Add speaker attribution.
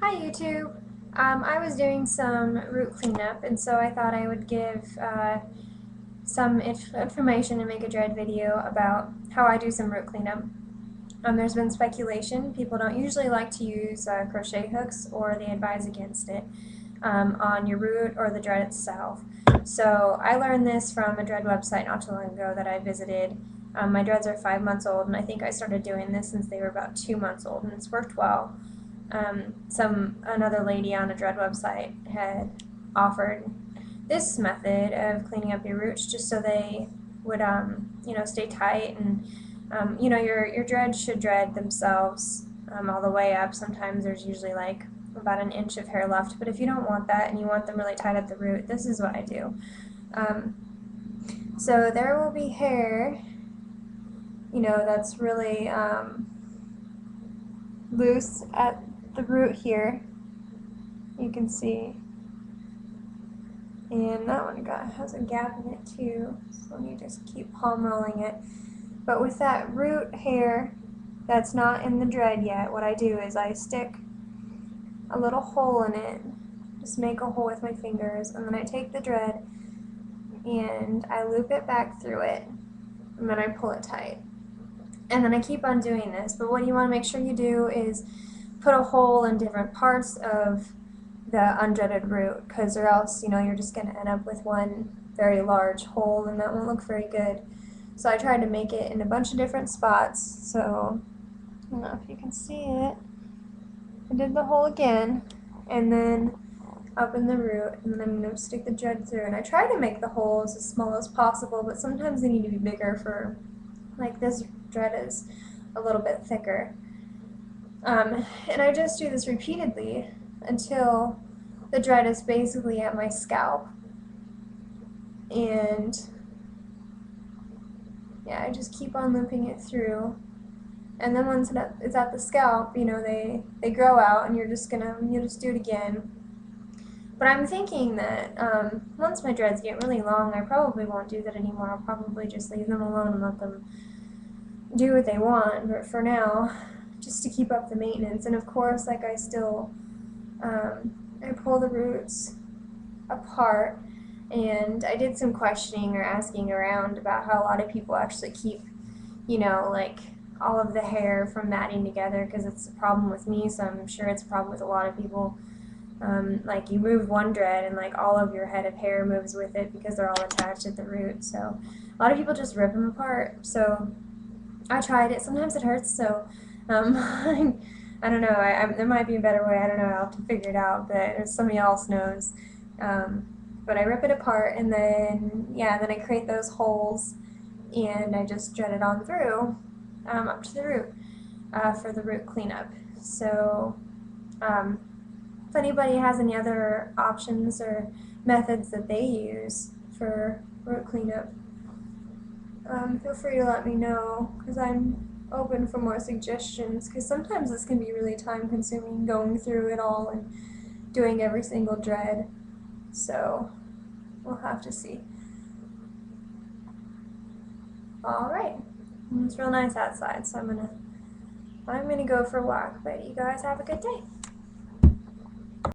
Speaker 1: Hi YouTube! I was doing some root cleanup, and so I thought I would give some information and make a dread video about how I do some root cleanup. There's been speculation. People don't usually like to use crochet hooks, or they advise against it on your root or the dread itself. So I learned this from a dread website not too long ago that I visited. My dreads are 5 months old, and I think I started doing this since they were about 2 months old, and it's worked well. Another lady on a dread website had offered this method of cleaning up your roots just so they would stay tight, and your dreads should dread themselves all the way up. Sometimes there's usually like about an inch of hair left, but if you don't want that and you want them really tight at the root, this is what I do. So there will be hair, that's really loose at the root here, you can see, and that one has a gap in it too, so you just keep palm rolling it. But with that root hair that's not in the dread yet, what I do is I stick a little hole in it, just make a hole with my fingers, and then I take the dread and I loop it back through it, and then I pull it tight. And then I keep on doing this, but what you want to make sure you do is put a hole in different parts of the undreaded root, because or else you're just going to end up with one very large hole, and that won't look very good. So I tried to make it in a bunch of different spots. So I don't know if you can see it. I did the hole again, and then up in the root, and then I'm going to stick the dread through. And I try to make the holes as small as possible, but sometimes they need to be bigger for, like this dread is a little bit thicker. And I just do this repeatedly until the dread is basically at my scalp. And yeah, I just keep on looping it through. And then once it's at the scalp, they grow out, and you'll just do it again. But I'm thinking that once my dreads get really long, I probably won't do that anymore. I'll probably just leave them alone and let them do what they want. But for now, just to keep up the maintenance. And of course, like I pull the roots apart, and I did some questioning or asking around about how a lot of people actually keep, like all of the hair from matting together, because it's a problem with me, so I'm sure it's a problem with a lot of people. Like you move one dread and like all of your head of hair moves with it because they're all attached at the root. So a lot of people just rip them apart. So I tried it. Sometimes it hurts, so I don't know. There might be a better way. I don't know. I'll have to figure it out. But if somebody else knows. But I rip it apart, and then then I create those holes, and I just dread it on through up to the root for the root cleanup. So if anybody has any other options or methods that they use for root cleanup, feel free to let me know, because I'm open for more suggestions, because sometimes this can be really time consuming going through it all and doing every single dread. So we'll have to see. Alright, it's real nice outside, so I'm gonna go for a walk, but you guys have a good day.